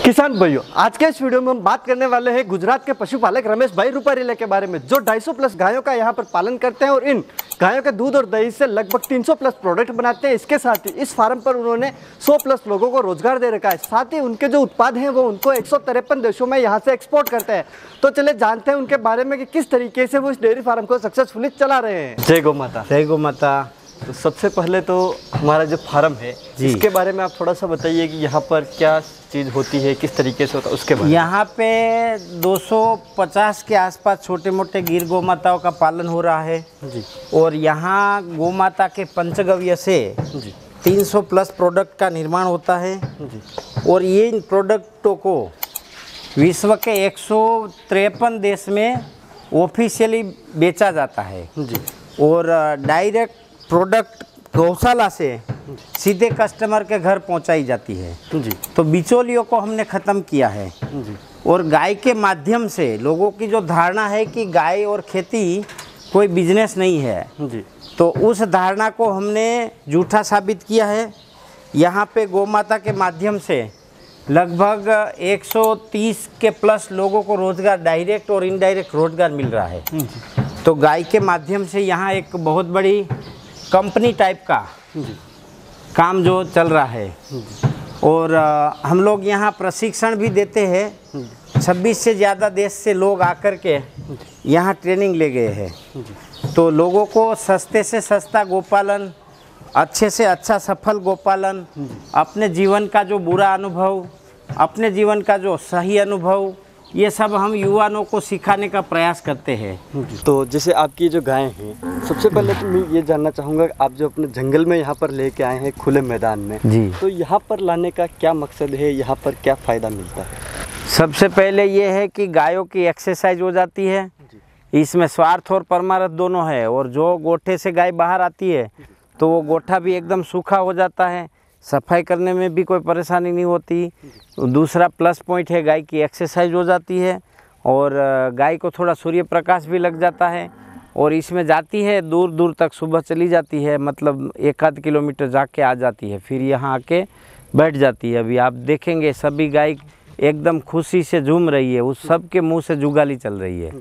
किसान भाइयों, आज के इस वीडियो में हम बात करने वाले हैं गुजरात के पशुपालक रमेश भाई रूपारेला के बारे में, जो 250 प्लस गायों का यहाँ पर पालन करते हैं और इन गायों के दूध और दही से लगभग 300 प्लस प्रोडक्ट बनाते हैं। इसके साथ ही इस फार्म पर उन्होंने 100 प्लस लोगों को रोजगार दे रखा है। साथ ही उनके जो उत्पाद हैं वो उनको 153 देशों में यहाँ से एक्सपोर्ट करते हैं। तो चले जानते हैं उनके बारे में कि किस तरीके से वो इस डेयरी फार्म को सक्सेसफुली चला रहे हैं। जय गौ माता। जय गौ माता। तो सबसे पहले तो हमारा जो फार्म है इसके बारे में आप थोड़ा सा बताइए कि यहाँ पर क्या चीज़ होती है, किस तरीके से होता है उसके बारे में। यहाँ पे 250 के आसपास छोटे मोटे गिर गौ माताओं का पालन हो रहा है जी। और यहाँ गौ माता के पंचगव्य से जी 300 प्लस प्रोडक्ट का निर्माण होता है जी। और ये इन प्रोडक्टों को विश्व के 153 देश में ऑफिशियली बेचा जाता है जी। और डायरेक्ट प्रोडक्ट गौशाला से सीधे कस्टमर के घर पहुंचाई जाती है जी। तो बिचौलियों को हमने ख़त्म किया है जी। और गाय के माध्यम से लोगों की जो धारणा है कि गाय और खेती कोई बिजनेस नहीं है जी, तो उस धारणा को हमने झूठा साबित किया है। यहाँ पे गौ माता के माध्यम से लगभग 130 के प्लस लोगों को रोज़गार, डायरेक्ट और इनडायरेक्ट रोज़गार मिल रहा है। तो गाय के माध्यम से यहाँ एक बहुत बड़ी कंपनी टाइप का काम जो चल रहा है और हम लोग यहाँ प्रशिक्षण भी देते हैं। 26 से ज़्यादा देश से लोग आकर के यहाँ ट्रेनिंग ले गए हैं। तो लोगों को सस्ते से सस्ता गोपालन, अच्छे से अच्छा सफल गोपालन, अपने जीवन का जो बुरा अनुभव, अपने जीवन का जो सही अनुभव, ये सब हम युवाओं को सिखाने का प्रयास करते हैं। तो जैसे आपकी जो गायें हैं, सबसे पहले तो मैं ये जानना चाहूँगा आप जो अपने जंगल में यहाँ पर लेके आए हैं खुले मैदान में जी, तो यहाँ पर लाने का क्या मकसद है, यहाँ पर क्या फ़ायदा मिलता है? सबसे पहले ये है कि गायों की एक्सरसाइज हो जाती है। इसमें स्वार्थ और परमार्थ दोनों है और जो गोठे से गाय बाहर आती है तो वो गोठा भी एकदम सूखा हो जाता है, सफाई करने में भी कोई परेशानी नहीं होती। दूसरा प्लस पॉइंट है गाय की एक्सरसाइज हो जाती है और गाय को थोड़ा सूर्य प्रकाश भी लग जाता है और इसमें जाती है दूर दूर तक, सुबह चली जाती है, मतलब 1-8 किलोमीटर जाके आ जाती है, फिर यहाँ आके बैठ जाती है। अभी आप देखेंगे सभी गाय एकदम खुशी से झूम रही है, उस सब के मुँह से जुगाली चल रही है।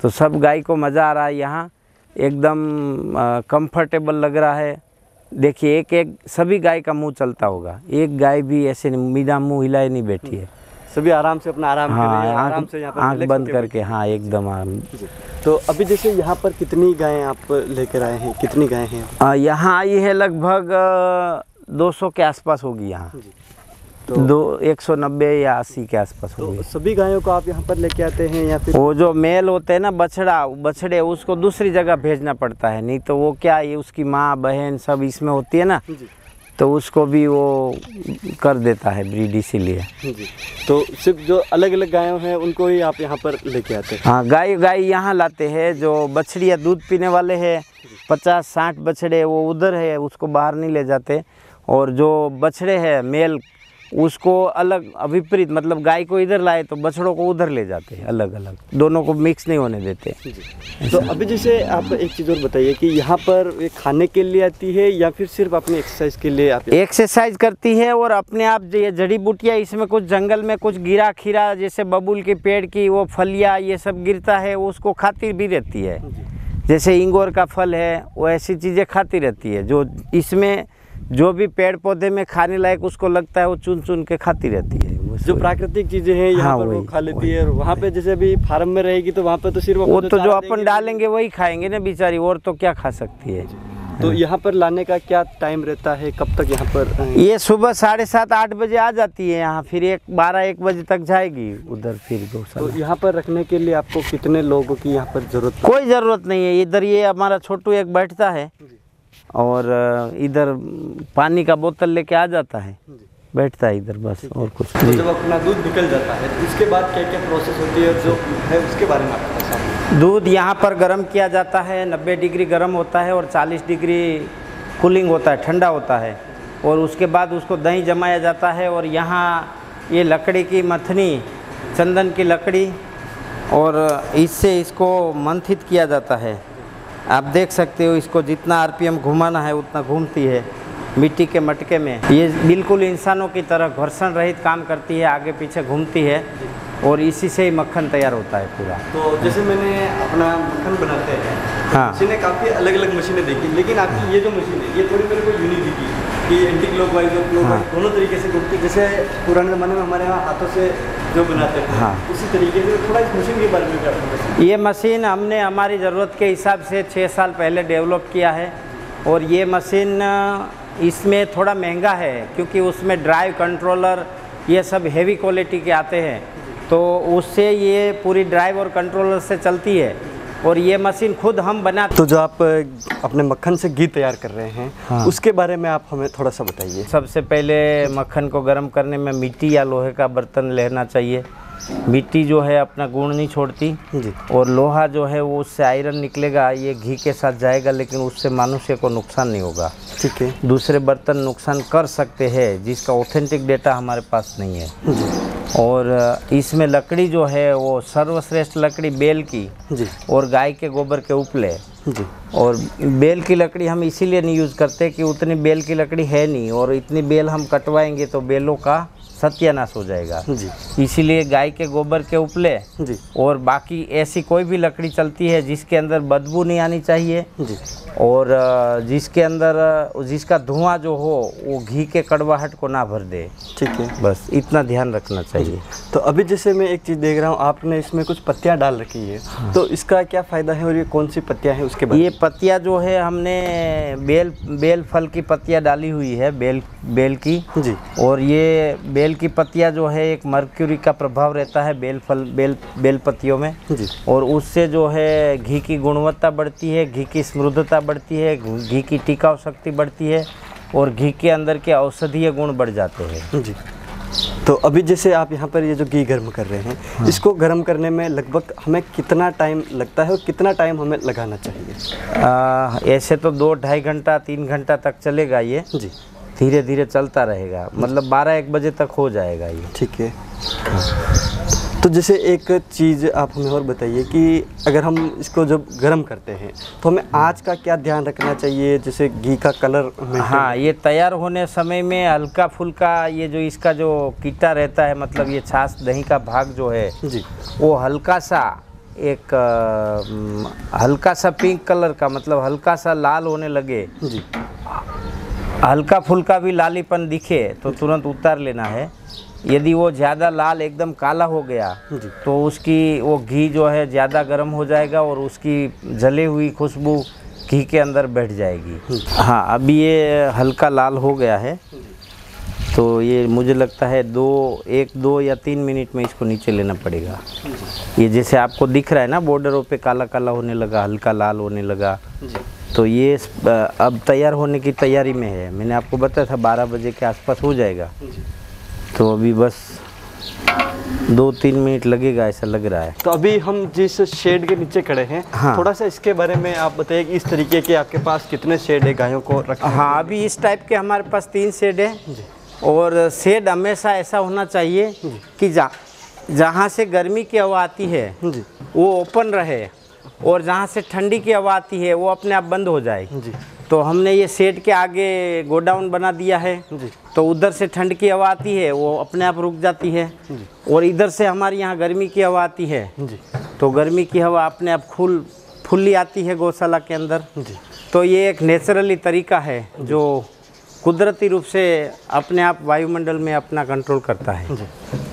तो सब गाय को मज़ा आ रहा है, यहाँ एकदम कंफर्टेबल लग रहा है। देखिए एक एक सभी गाय का मुंह चलता होगा, एक गाय भी ऐसे बिना मुंह हिलाए नहीं बैठी है, सभी आराम से अपना आराम कर रही है, आराम से यहाँ पर आँख बंद करके, हाँ एकदम आराम। तो अभी जैसे यहाँ पर कितनी गायें आप लेकर आए हैं, कितनी गायें हैं? यहाँ आई है लगभग 200 के आसपास होगी यहाँ, तो 190 या 80 के आसपास होगी। तो सभी गायों को आप यहाँ पर लेके आते हैं या फिर वो जो मेल होते हैं ना बछड़े उसको दूसरी जगह भेजना पड़ता है, नहीं तो वो क्या ये उसकी माँ बहन सब इसमें होती है ना, तो उसको भी वो कर देता है ब्रीड, इसीलिए। तो सिर्फ जो अलग अलग गायों हैं उनको ही आप यहाँ पर लेके आते हैं? हाँ, गाय यहाँ लाते हैं। जो बछड़ियाँ दूध पीने वाले हैं 50-60 बछड़े वो उधर है, उसको बाहर नहीं ले जाते। और जो बछड़े हैं मेल उसको अलग विपरीत, मतलब गाय को इधर लाए तो बछड़ों को उधर ले जाते हैं, अलग अलग, दोनों को मिक्स नहीं होने देते। तो अभी जैसे आप एक चीज़ और बताइए कि यहाँ पर ये खाने के लिए आती है या फिर सिर्फ अपनी एक्सरसाइज के लिए? आप एक्सरसाइज करती है और अपने आप ये जड़ी बूटियाँ, इसमें कुछ जंगल में कुछ गिरा खीरा जैसे बबूल के पेड़ की वो फलियाँ ये सब गिरता है, उसको खाती भी रहती है। जैसे इंगोर का फल है वो ऐसी चीज़ें खाती रहती है। जो इसमें जो भी पेड़ पौधे में खाने लायक उसको लगता है वो चुन चुन के खाती रहती है। जो प्राकृतिक चीजें हैं यहाँ पर वो खा लेती है। और वहाँ पे जैसे अभी फार्म में रहेगी तो वहाँ पे तो सिर्फ वो तो जो अपन डालेंगे वही खाएंगे ना बेचारी, और तो क्या खा सकती है। तो यहाँ पर लाने का क्या टाइम रहता है, कब तक यहाँ पर? ये सुबह 7:30-8 बजे आ जाती है यहाँ, फिर 12-1 बजे तक जाएगी उधर फिर गौशाला। तो यहाँ पर रखने के लिए आपको कितने लोगों की यहाँ पर जरूरत? कोई ज़रूरत नहीं है। इधर ये हमारा छोटू एक बैठता है और इधर पानी का बोतल लेके आ जाता है, बैठता है इधर, बस और कुछ तो जब अपना दूध निकल जाता है तो उसके बाद क्या क्या प्रोसेस होती है जो है उसके बारे में आपको पता है? दूध यहाँ पर गर्म किया जाता है, 90 डिग्री गर्म होता है और 40 डिग्री कूलिंग होता है, ठंडा होता है। और उसके बाद उसको दही जमाया जाता है और यहाँ ये लकड़ी की मथनी, चंदन की लकड़ी, और इससे इसको मंथित किया जाता है। आप देख सकते हो इसको जितना आरपीएम घुमाना है उतना घूमती है। मिट्टी के मटके में। ये बिल्कुल इंसानों की तरह घर्षण रहित काम करती है, आगे पीछे घूमती है और इसी से ही मक्खन तैयार होता है पूरा। तो जैसे मैंने अपना मक्खन बनाते हैं, हाँ, मशीनें काफ़ी अलग अलग मशीनें देखी, लेकिन आपकी ये जो मशीन है ये थोड़ी मेरे को यूनिक दिखी कि एंटी क्लॉकवाइज और क्लॉकवाइज दोनों तरीके से घूमती, जैसे पुराने ज़माने में हमारे यहाँ हाथों से जो बनाते थे, हाँ, उसी तरीके से। थोड़ा इस मशीन के बारे में क्या आपको? ये मशीन हमने हमारी ज़रूरत के हिसाब से 6 साल पहले डेवलप किया है और ये मशीन इसमें थोड़ा महंगा है क्योंकि उसमें ड्राइव कंट्रोलर ये सब हेवी क्वालिटी के आते हैं, तो उससे ये पूरी ड्राइव और कंट्रोलर से चलती है और ये मशीन खुद हम बना। तो जो आप अपने मक्खन से घी तैयार कर रहे हैं, हाँ, उसके बारे में आप हमें थोड़ा सा बताइए। सबसे पहले मक्खन को गर्म करने में मिट्टी या लोहे का बर्तन लेना चाहिए। मिट्टी जो है अपना गुण नहीं छोड़ती जी, और लोहा जो है वो उससे आयरन निकलेगा, ये घी के साथ जाएगा लेकिन उससे मनुष्य को नुकसान नहीं होगा। ठीक है। दूसरे बर्तन नुकसान कर सकते हैं जिसका ऑथेंटिक डेटा हमारे पास नहीं है जी। और इसमें लकड़ी जो है वो सर्वश्रेष्ठ लकड़ी बेल की जी और गाय के गोबर के उपले। जी। और बेल की लकड़ी हम इसीलिए नहीं यूज़ करते कि उतनी बेल की लकड़ी है नहीं और इतनी बेल हम कटवाएंगे तो बेलों का सत्यानाश हो जाएगा जी। इसीलिए गाय के गोबर के उपले जी और बाकी ऐसी कोई भी लकड़ी चलती है जिसके अंदर बदबू नहीं आनी चाहिए जी और जिसके अंदर जिसका धुआं जो हो वो घी के कड़वाहट को ना भर दे। ठीक है, बस इतना ध्यान रखना चाहिए। तो अभी जैसे मैं एक चीज़ देख रहा हूँ, आपने इसमें कुछ पत्तियाँ डाल रखी है, हाँ, तो इसका क्या फ़ायदा है और ये कौन सी पत्तियाँ हैं उसके बाद? ये पत्तियाँ जो है हमने बेल फल की पत्तियाँ डाली हुई है, बेल की जी। और ये बेल की पत्तियाँ जो है एक मर्क्यूरी का प्रभाव रहता है बेल पत्तियों में जी। और उससे जो है घी की गुणवत्ता बढ़ती है, घी की समृद्धता बढ़ती है, घी की टिकाऊ शक्ति बढ़ती है और घी के अंदर के औषधीय गुण बढ़ जाते हैं। जी। तो अभी जैसे आप यहाँ पर ये जो घी गर्म कर रहे हैं, हाँ, इसको गर्म करने में लगभग हमें कितना टाइम लगता है और कितना टाइम हमें लगाना चाहिए? ऐसे तो 2-2.5 घंटा 3 घंटा तक चलेगा ये जी, धीरे धीरे चलता रहेगा, मतलब 12-1 बजे तक हो जाएगा ये। ठीक है। तो जैसे एक चीज़ आप हमें और बताइए कि अगर हम इसको जब गर्म करते हैं तो हमें आँच का क्या ध्यान रखना चाहिए, जैसे घी का कलर? हाँ, ये तैयार होने समय में हल्का फुल्का ये जो इसका जो कीटा रहता है, मतलब ये छाछ दही का भाग जो है जी, वो हल्का सा पिंक कलर का, मतलब हल्का सा लाल होने लगे जी, हल्का फुल्का भी लालीपन दिखे तो तुरंत उतार लेना है। यदि वो ज़्यादा लाल एकदम काला हो गया तो उसकी वो घी जो है ज़्यादा गर्म हो जाएगा और उसकी जली हुई खुशबू घी के अंदर बैठ जाएगी। हाँ, अभी ये हल्का लाल हो गया है तो ये मुझे लगता है 1-2 या 3 मिनट में इसको नीचे लेना पड़ेगा। ये जैसे आपको दिख रहा है ना, बॉर्डरों पे काला काला होने लगा, हल्का लाल होने लगा, तो ये अब तैयार होने की तैयारी में है। मैंने आपको बताया था 12 बजे के आसपास हो जाएगा, तो अभी बस 2-3 मिनट लगेगा ऐसा लग रहा है। तो अभी हम जिस शेड के नीचे खड़े हैं, हाँ, थोड़ा सा इसके बारे में आप बताइए कि इस तरीके के आपके पास कितने शेड है गायों को रखने? हाँ, अभी इस टाइप के हमारे पास 3 शेड है और शेड हमेशा ऐसा होना चाहिए कि जहाँ से गर्मी की हवा आती है वो ओपन रहे और जहाँ से ठंडी की हवा आती है वो अपने आप बंद हो जाए जी। तो हमने ये शेड के आगे गोडाउन बना दिया है जी, तो उधर से ठंड की हवा आती है वो अपने आप रुक जाती है जी, और इधर से हमारे यहाँ गर्मी की हवा आती है जी, तो गर्मी की हवा अपने आप खुली आती है गौशाला के अंदर जी। तो ये एक नेचुरली तरीका है जो कुदरती रूप से अपने आप वायुमंडल में अपना कंट्रोल करता है।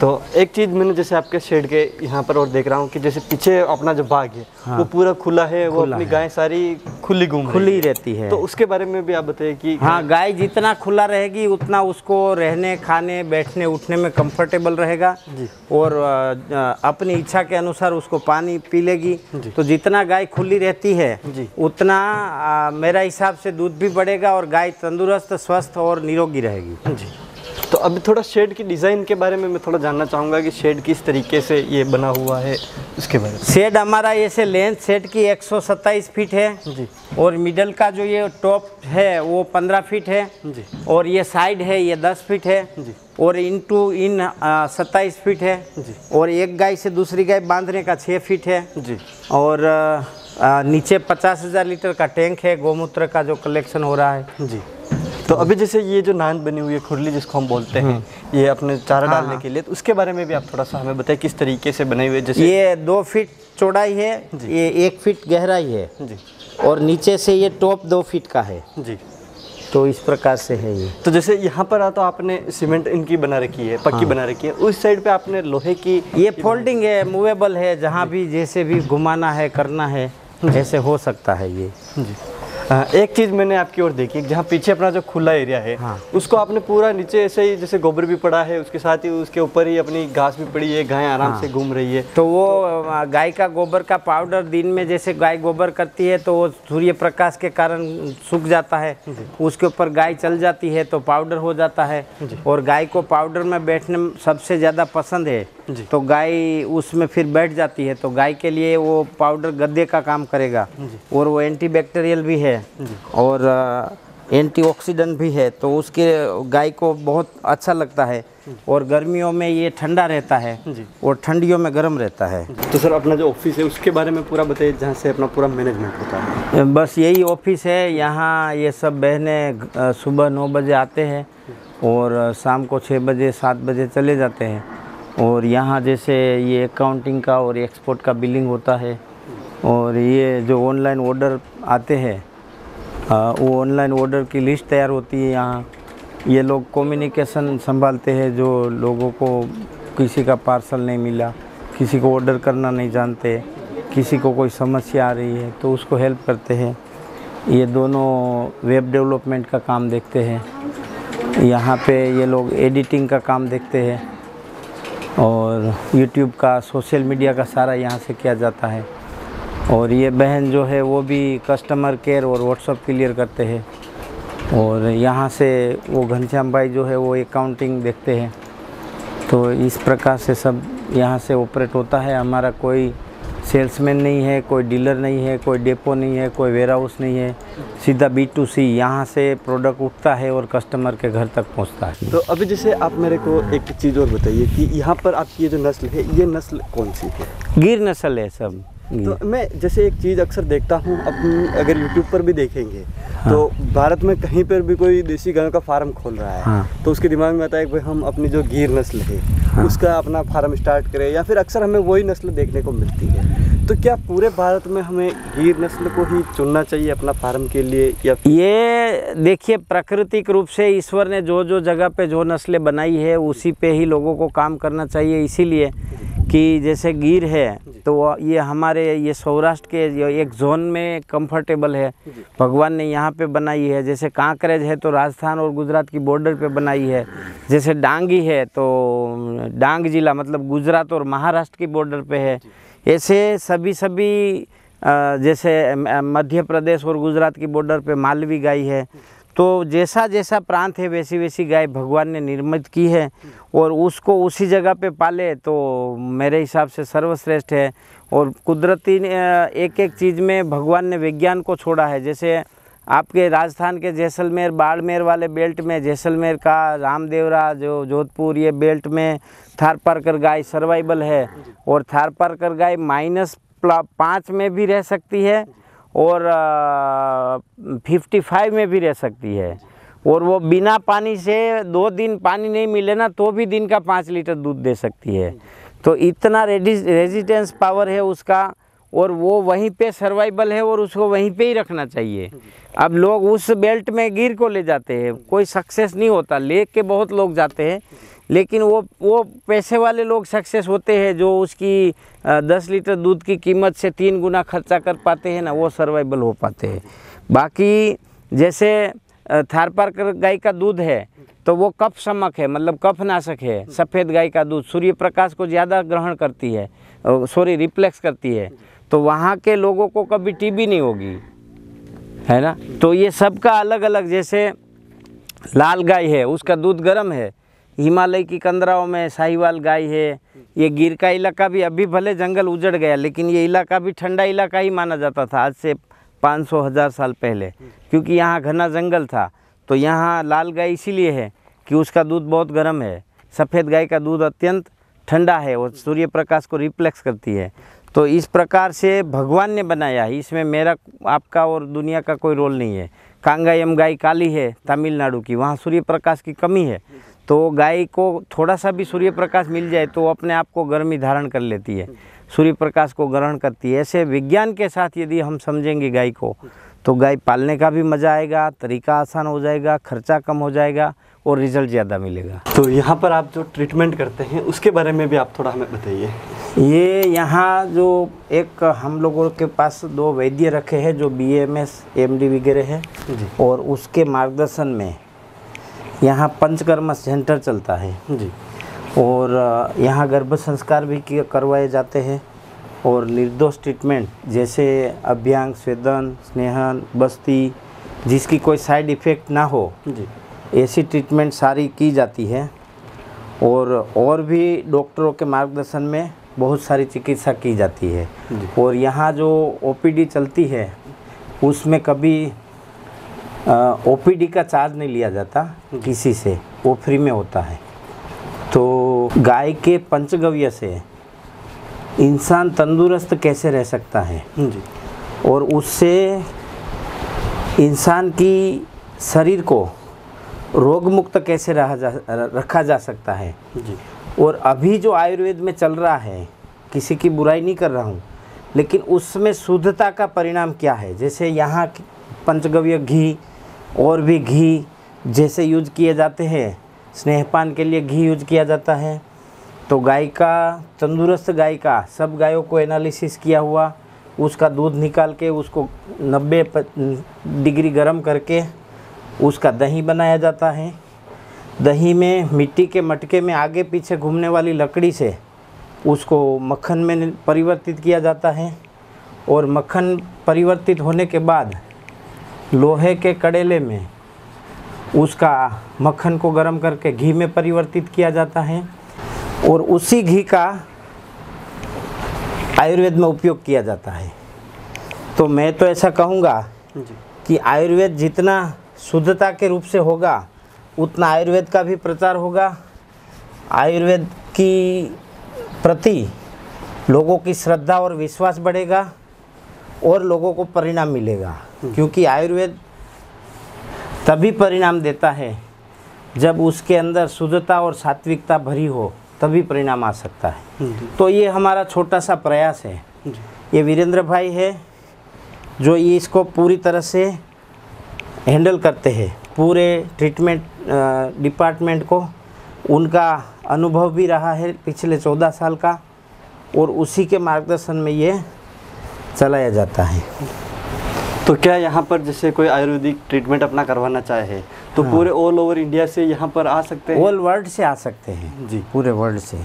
तो एक चीज़ मैंने जैसे आपके शेड के यहाँ पर और देख रहा हूँ कि जैसे पीछे अपना जो बाग है, हाँ, वो पूरा खुला है, वो अपनी गाय सारी खुली रहती है, तो उसके बारे में भी आप बताइए कि हाँ, गाय जितना खुला रहेगी उतना उसको रहने खाने बैठने उठने में कंफर्टेबल रहेगा जी, और अपनी इच्छा के अनुसार उसको पानी पी लेगी। तो जितना गाय खुली रहती है जी, उतना मेरा हिसाब से दूध भी बढ़ेगा और गाय तंदुरुस्त स्वस्थ और निरोगी रहेगी जी। तो अभी थोड़ा शेड की डिज़ाइन के बारे में मैं थोड़ा जानना चाहूँगा कि शेड किस तरीके से ये बना हुआ है, उसके बारे में। शेड हमारा ऐसे लेंथ शेड की 127 फीट है जी, और मिडल का जो ये टॉप है वो 15 फीट है जी, और ये साइड है ये 10 फीट है जी, और इन 27 फीट है जी, और एक गाय से दूसरी गाय बांधने का 6 फीट है जी, और नीचे 50,000 लीटर का टैंक है गौमूत्र का जो कलेक्शन हो रहा है जी। तो अभी जैसे ये जो नान बनी हुई है खुरली जिसको हम बोलते हैं, ये अपने चारा डालने के लिए, तो उसके बारे में भी आप थोड़ा सा हमें बताइए किस तरीके से बनाई हुई है। जैसे ये 2 फीट चौड़ाई है, ये 1 फीट गहराई है जी, और नीचे से ये टॉप 2 फीट का है जी। तो इस प्रकार से है ये। तो जैसे यहाँ पर तो आपने सीमेंट इनकी बना रखी है, पक्की बना रखी है, उस साइड पे आपने लोहे की, ये फोल्डिंग है, मूवेबल है, जहाँ भी जैसे भी घुमाना है करना है ऐसे हो सकता है ये जी। एक चीज़ मैंने आपकी ओर देखी, जहाँ पीछे अपना जो खुला एरिया है, उसको आपने पूरा नीचे ऐसे ही जैसे गोबर भी पड़ा है, उसके साथ ही उसके ऊपर ही अपनी घास भी पड़ी है, गाय आराम से घूम रही है। तो वो गाय का गोबर का पाउडर दिन में जैसे गाय गोबर करती है तो वो सूर्य प्रकाश के कारण सूख जाता है, उसके ऊपर गाय चल जाती है तो पाउडर हो जाता है। और गाय को पाउडर में बैठने में सबसे ज़्यादा पसंद है, तो गाय उसमें फिर बैठ जाती है, तो गाय के लिए वो पाउडर गद्दे का काम करेगा और वो एंटीबैक्टीरियल भी है और एंटीऑक्सीडेंट भी है, तो उसके गाय को बहुत अच्छा लगता है। और गर्मियों में ये ठंडा रहता है और ठंडियों में गर्म रहता है। तो सर अपना जो ऑफिस है उसके बारे में पूरा बताइए, जहाँ से अपना पूरा मैनेजमेंट होता है। बस यही ऑफिस है, यहाँ ये सब बहनें सुबह 9 बजे आते हैं और शाम को 6 बजे 7 बजे चले जाते हैं। और यहाँ जैसे ये अकाउंटिंग का और एक्सपोर्ट का बिलिंग होता है, और ये जो ऑनलाइन ऑर्डर आते हैं वो ऑनलाइन ऑर्डर की लिस्ट तैयार होती है। यहाँ ये लोग कम्युनिकेशन संभालते हैं, जो लोगों को किसी का पार्सल नहीं मिला, किसी को ऑर्डर करना नहीं जानते, किसी को कोई समस्या आ रही है तो उसको हेल्प करते हैं। ये दोनों वेब डेवलपमेंट का काम देखते हैं, यहाँ पे ये लोग एडिटिंग का काम देखते हैं और यूट्यूब का, सोशल मीडिया का सारा यहाँ से किया जाता है। और ये बहन जो है वो भी कस्टमर केयर और व्हाट्सअप क्लियर करते हैं। और यहाँ से वो घनश्याम भाई जो है वो अकाउंटिंग देखते हैं। तो इस प्रकार से सब यहाँ से ऑपरेट होता है। हमारा कोई सेल्समैन नहीं है, कोई डीलर नहीं है, कोई डेपो नहीं है, कोई वेयर हाउस नहीं है, सीधा B2C यहाँ से प्रोडक्ट उठता है और कस्टमर के घर तक पहुँचता है। तो अभी जैसे आप मेरे को एक चीज़ और बताइए कि यहाँ पर आपकी ये जो नस्ल है, ये नस्ल कौन सी है? गिर नस्ल है सब। तो मैं जैसे एक चीज़ अक्सर देखता हूँ, अपनी अगर यूट्यूब पर भी देखेंगे तो भारत में कहीं पर भी कोई देसी गायों का फार्म खोल रहा है तो उसके दिमाग में आता है कि भाई हम अपनी जो गिर नस्ल है उसका अपना फार्म स्टार्ट करें, या फिर अक्सर हमें वही नस्ल देखने को मिलती है। तो क्या पूरे भारत में हमें गिर नस्ल को ही चुनना चाहिए अपना फार्म के लिए, या ये देखिए प्राकृतिक रूप से ईश्वर ने जो जो जगह पे जो नस्लें बनाई है उसी पे ही लोगों को काम करना चाहिए। इसीलिए कि जैसे गिर है तो ये हमारे ये सौराष्ट्र के एक जोन में कंफर्टेबल है, भगवान ने यहाँ पे बनाई है। जैसे कांकरेज है तो राजस्थान और गुजरात की बॉर्डर पे बनाई है। जैसे डांगी है तो डांग जिला मतलब गुजरात और महाराष्ट्र की बॉर्डर पे है। ऐसे सभी जैसे मध्य प्रदेश और गुजरात की बॉर्डर पे मालवी गाय है। तो जैसा जैसा प्रांत है वैसी वैसी गाय भगवान ने निर्मित की है और उसको उसी जगह पे पाले तो मेरे हिसाब से सर्वश्रेष्ठ है। और कुदरती एक एक चीज़ में भगवान ने विज्ञान को छोड़ा है। जैसे आपके राजस्थान के जैसलमेर बाड़मेर वाले बेल्ट में जैसलमेर का रामदेवरा जो जोधपुर ये बेल्ट में थारपारकर गाय सर्वाइवल है और थारपारकर गाय -5 में भी रह सकती है और 55 में भी रह सकती है। और वो बिना पानी से 2 दिन पानी नहीं मिले ना तो भी दिन का 5 लीटर दूध दे सकती है। तो इतना रेजिस्टेंस पावर है उसका और वो वहीं पे सर्वाइवल है और उसको वहीं पे ही रखना चाहिए। अब लोग उस बेल्ट में गिर को ले जाते हैं, कोई सक्सेस नहीं होता, ले के बहुत लोग जाते हैं लेकिन वो पैसे वाले लोग सक्सेस होते हैं जो उसकी 10 लीटर दूध की कीमत से 3 गुना खर्चा कर पाते हैं ना, वो सर्वाइवल हो पाते हैं। बाकी जैसे थारपारकर गाय का दूध है तो वो कफ समक है मतलब कफ नाशक है। सफ़ेद गाय का दूध सूर्य प्रकाश को ज़्यादा ग्रहण करती है, रिफ्लेक्स करती है, तो वहाँ के लोगों को कभी टीबी नहीं होगी, है ना। तो ये सबका अलग अलग, जैसे लाल गाय है उसका दूध गर्म है, हिमालय की कंदराओं में साहिवाल गाय है। ये गिर का इलाका भी अभी भले जंगल उजड़ गया लेकिन ये इलाका भी ठंडा इलाका ही माना जाता था आज से 500-1000 साल पहले, क्योंकि यहाँ घना जंगल था। तो यहाँ लाल गाय इसीलिए है कि उसका दूध बहुत गर्म है। सफ़ेद गाय का दूध अत्यंत ठंडा है और सूर्य प्रकाश को रिफ्लेक्स करती है। तो इस प्रकार से भगवान ने बनाया है, इसमें मेरा आपका और दुनिया का कोई रोल नहीं है। कांगायम गाय काली है तमिलनाडु की, वहाँ सूर्य प्रकाश की कमी है, तो गाय को थोड़ा सा भी सूर्य प्रकाश मिल जाए तो अपने आप को गर्मी धारण कर लेती है, सूर्य प्रकाश को ग्रहण करती है। ऐसे विज्ञान के साथ यदि हम समझेंगे गाय को, तो गाय पालने का भी मज़ा आएगा, तरीका आसान हो जाएगा, खर्चा कम हो जाएगा और रिजल्ट ज़्यादा मिलेगा। तो यहाँ पर आप जो ट्रीटमेंट करते हैं उसके बारे में भी आप थोड़ा हमें बताइए। ये यहाँ जो एक हम लोगों के पास 2 वैद्य रखे हैं जो BAMS MD वगैरह है, और उसके मार्गदर्शन में यहाँ पंचकर्म सेंटर चलता है जी, और यहाँ गर्भ संस्कार भी करवाए जाते हैं, और निर्दोष ट्रीटमेंट जैसे अभ्यांग, स्वेदन, स्नेहन, बस्ती, जिसकी कोई साइड इफ़ेक्ट ना हो जी, ऐसी ट्रीटमेंट सारी की जाती है। और भी डॉक्टरों के मार्गदर्शन में बहुत सारी चिकित्सा की जाती है। और यहाँ जो OPD चलती है उसमें कभी OPD का चार्ज नहीं लिया जाता किसी से, वो फ्री में होता है। तो गाय के पंचगव्य से इंसान तंदुरुस्त कैसे रह सकता है जी, और उससे इंसान की शरीर को रोग मुक्त कैसे रखा जा सकता है जी, और अभी जो आयुर्वेद में चल रहा है, किसी की बुराई नहीं कर रहा हूँ, लेकिन उसमें शुद्धता का परिणाम क्या है। जैसे यहाँ पंचगव्य घी और भी घी जैसे यूज किए जाते हैं, स्नेहपान के लिए घी यूज किया जाता है। तो गाय का, तंदुरुस्त गाय का, सब गायों को एनालिसिस किया हुआ, उसका दूध निकाल के उसको 90 डिग्री गर्म करके उसका दही बनाया जाता है। दही में मिट्टी के मटके में आगे पीछे घूमने वाली लकड़ी से उसको मक्खन में परिवर्तित किया जाता है, और मक्खन परिवर्तित होने के बाद लोहे के कड़ेले में उसका मक्खन को गर्म करके घी में परिवर्तित किया जाता है, और उसी घी का आयुर्वेद में उपयोग किया जाता है। तो मैं तो ऐसा कहूँगा कि आयुर्वेद जितना शुद्धता के रूप से होगा उतना आयुर्वेद का भी प्रचार होगा, आयुर्वेद की प्रति लोगों की श्रद्धा और विश्वास बढ़ेगा और लोगों को परिणाम मिलेगा। क्योंकि आयुर्वेद तभी परिणाम देता है जब उसके अंदर शुद्धता और सात्विकता भरी हो, तभी परिणाम आ सकता है। तो ये हमारा छोटा सा प्रयास है। ये वीरेंद्र भाई है जो ये इसको पूरी तरह से हैंडल करते हैं, पूरे ट्रीटमेंट डिपार्टमेंट को। उनका अनुभव भी रहा है पिछले 14 साल का, और उसी के मार्गदर्शन में ये चलाया जाता है। तो क्या यहाँ पर जैसे कोई आयुर्वेदिक ट्रीटमेंट अपना करवाना चाहे तो पूरे ऑल ओवर इंडिया से यहाँ पर आ सकते हैं? ऑल वर्ल्ड से आ सकते हैं जी, पूरे वर्ल्ड से।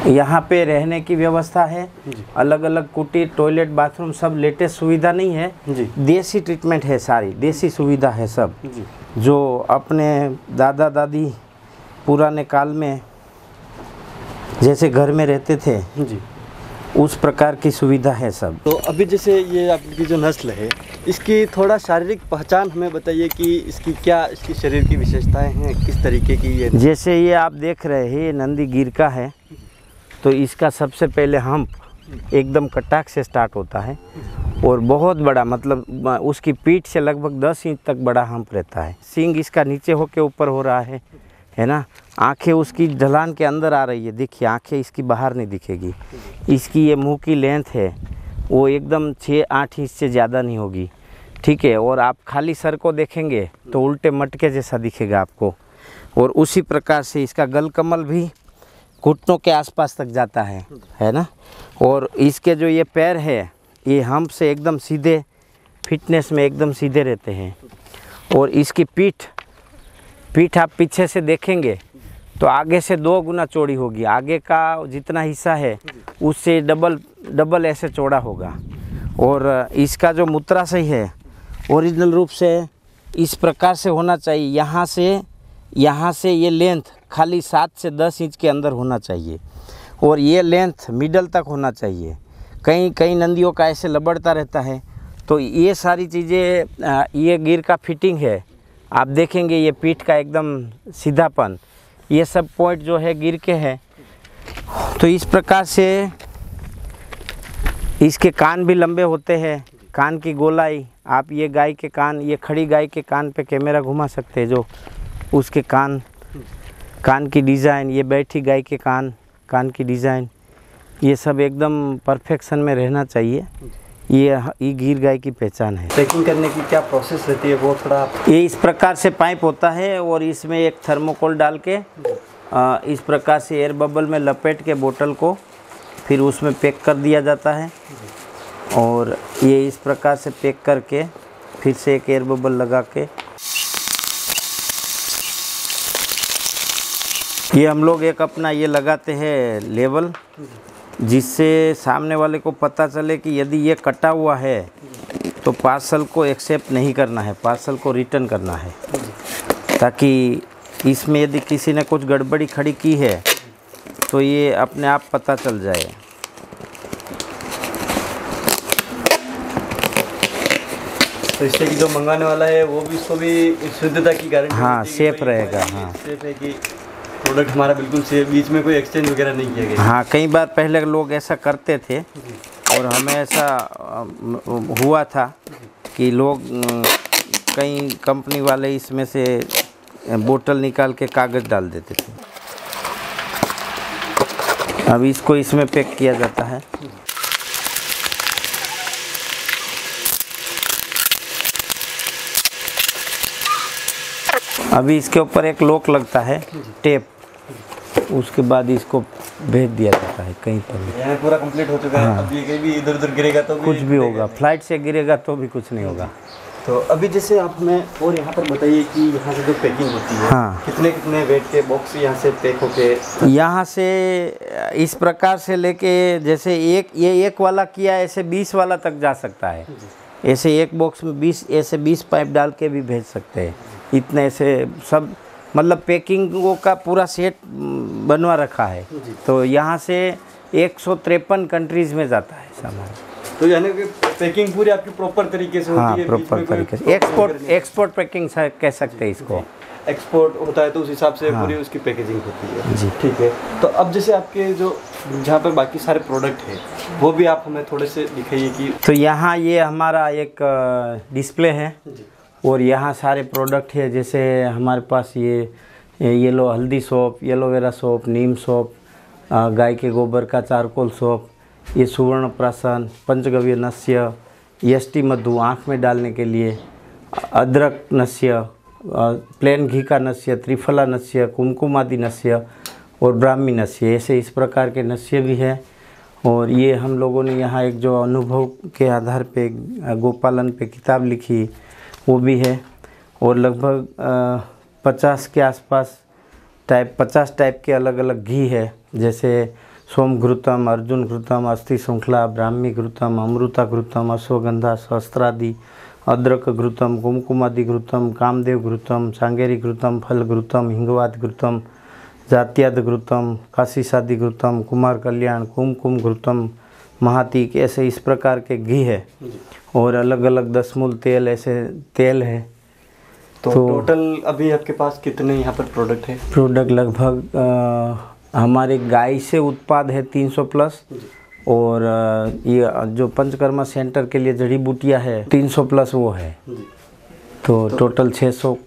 यहाँ पे रहने की व्यवस्था है, अलग अलग कुटीर, टॉयलेट, बाथरूम, सब लेटेस्ट सुविधा नहीं है जी, देसी ट्रीटमेंट है, सारी देसी सुविधा है सब जी, जो अपने दादा दादी पुराने काल में जैसे घर में रहते थे जी, उस प्रकार की सुविधा है सब। तो अभी जैसे ये आपकी जो नस्ल है, इसकी थोड़ा शारीरिक पहचान हमें बताइए कि इसकी क्या, इसकी शरीर की विशेषताएं हैं, किस तरीके की ये? जैसे ये आप देख रहे हैं, ये नंदी गिर का है, तो इसका सबसे पहले हम्प एकदम कटाक से स्टार्ट होता है, और बहुत बड़ा, मतलब उसकी पीठ से लगभग 10 इंच तक बड़ा हम्प रहता है। सींग इसका नीचे होके ऊपर हो रहा है ना। आंखें उसकी ढलान के अंदर आ रही है, देखिए आंखें इसकी बाहर नहीं दिखेगी। इसकी ये मुंह की लेंथ है वो एकदम 6-8 इंच से ज़्यादा नहीं होगी, ठीक है। और आप खाली सर को देखेंगे तो उल्टे मटके जैसा दिखेगा आपको। और उसी प्रकार से इसका गल कमल भी घुटनों के आसपास तक जाता है ना। और इसके जो ये पैर है, ये हम्प से एकदम सीधे, फिटनेस में एकदम सीधे रहते हैं। और इसकी पीठ आप पीछे से देखेंगे तो आगे से 2 गुना चौड़ी होगी, आगे का जितना हिस्सा है उससे डबल ऐसे चौड़ा होगा। और इसका जो मूत्राशय है ओरिजिनल रूप से इस प्रकार से होना चाहिए, यहाँ से ये लेंथ खाली 7 से 10 इंच के अंदर होना चाहिए, और ये लेंथ मिडल तक होना चाहिए। कई नंदियों का ऐसे लबड़ता रहता है। तो ये सारी चीज़ें, ये गिर का फिटिंग है, आप देखेंगे ये पीठ का एकदम सीधापन, ये सब पॉइंट जो है गिर के है। तो इस प्रकार से इसके कान भी लंबे होते हैं, कान की गोलाई आप ये गाय के कान, ये खड़ी गाय के कान पे कैमरा घुमा सकते हैं, जो उसके कान की डिज़ाइन, ये बैठी गाय के कान की डिज़ाइन, ये सब एकदम परफेक्शन में रहना चाहिए। ये गिर गाय की पहचान है। पैकिंग करने की क्या प्रोसेस रहती है वो थोड़ा ये इस प्रकार से पाइप होता है और इसमें एक थर्मोकोल डाल के इस प्रकार से एयर बबल में लपेट के बोतल को फिर उसमें पैक कर दिया जाता है और ये इस प्रकार से पैक करके फिर से एक एयर बबल लगा के ये हम लोग एक अपना ये लगाते हैं लेवल, जिससे सामने वाले को पता चले कि यदि ये कटा हुआ है तो पार्सल को एक्सेप्ट नहीं करना है, पार्सल को रिटर्न करना है, ताकि इसमें यदि किसी ने कुछ गड़बड़ी खड़ी की है तो ये अपने आप पता चल जाए। तो इससे कि जो मंगाने वाला है वो भी, उसको भी शुद्धता की गारंटी, हाँ, सेफ रहेगा। हाँ, सेफ है कि प्रोडक्ट हमारा बिल्कुल सेफ, बीच में कोई एक्सचेंज वगैरह नहीं किया गया। हाँ, कई बार पहले लोग ऐसा करते थे और हमें ऐसा हुआ था कि लोग कई कंपनी वाले इसमें से बोतल निकाल के कागज़ डाल देते थे। अब इसको इसमें पैक किया जाता है। अभी इसके ऊपर एक लॉक लगता है, टेप, उसके बाद इसको भेज दिया जाता है कहीं पर। यहाँ पूरा कंप्लीट हो चुका है। हाँ। अब ये कहीं भी इधर उधर गिरेगा तो कुछ भी होगा, फ्लाइट से गिरेगा तो भी कुछ नहीं होगा। तो अभी जैसे आप हमें और यहाँ पर बताइए कि यहाँ से जो पैकिंग होती है, हाँ, कितने वेट के बॉक्स यहाँ से पैक होके, यहाँ से इस प्रकार से लेके जैसे एक वाला किया ऐसे 20 वाला तक जा सकता है। ऐसे एक बॉक्स में 20 पाइप डाल के भी भेज सकते हैं। इतने से सब मतलब पैकिंगों का पूरा सेट बनवा रखा है। तो यहाँ से 153 कंट्रीज़ में जाता है सामान। तो यानी कि पैकिंग पूरी आपकी प्रॉपर तरीके से होती हाँ, है। प्रॉपर तरीके से एक्सपोर्ट पैकिंग कह सकते हैं इसको। एक्सपोर्ट होता है तो उस हिसाब से हाँ, पूरी उसकी पैकेजिंग होती है जी। ठीक है। तो अब जैसे आपके जो जहाँ पर बाकी सारे प्रोडक्ट है वो भी आप हमें थोड़े से दिखाइए कि। तो यहाँ ये हमारा एक डिस्प्ले है और यहाँ सारे प्रोडक्ट है। जैसे हमारे पास ये येलो हल्दी सोप, एलोवेरा सोप, नीम सोप, गाय के गोबर का चारकोल सोप, ये सुवर्ण प्राशन, पंचगव्य नस्य, यष्टि मधु आँख में डालने के लिए, अदरक नस्य, प्लेन घी का नस्य, त्रिफला नस्य, कुमकुम आदि नस्य और ब्राह्मी नस्य, ऐसे इस प्रकार के नस्य भी है। और ये हम लोगों ने यहाँ एक जो अनुभव के आधार पे गोपालन पे किताब लिखी वो भी है। और लगभग 50 के आसपास 50 टाइप के अलग अलग घी है, जैसे सोम घृतम, अर्जुन घृतम, अस्थि श्रृंखला, ब्राह्मी घृतम, अमृता घृतम, अश्वगंधा, सहस्त्रादि, अदरक घृतम, कुमकुमादि घृतम, कामदेव घृतम, सांगेरी घृतम, फल घृतम, हिंगवाद घृतम, जात्याद घृतम, काशीसादि घृतम, कुमार कल्याण, कुमकुम घृतम, महातीक, ऐसे इस प्रकार के घी है। और अलग अलग 10 मूल तेल, ऐसे तेल है। तो टोटल अभी आपके पास कितने यहाँ पर प्रोडक्ट है? प्रोडक्ट लगभग हमारे गाय से उत्पाद है 300 प्लस और ये जो पंचकर्मा सेंटर के लिए जड़ी बूटियाँ है 300 प्लस वो है। तो टोटल 600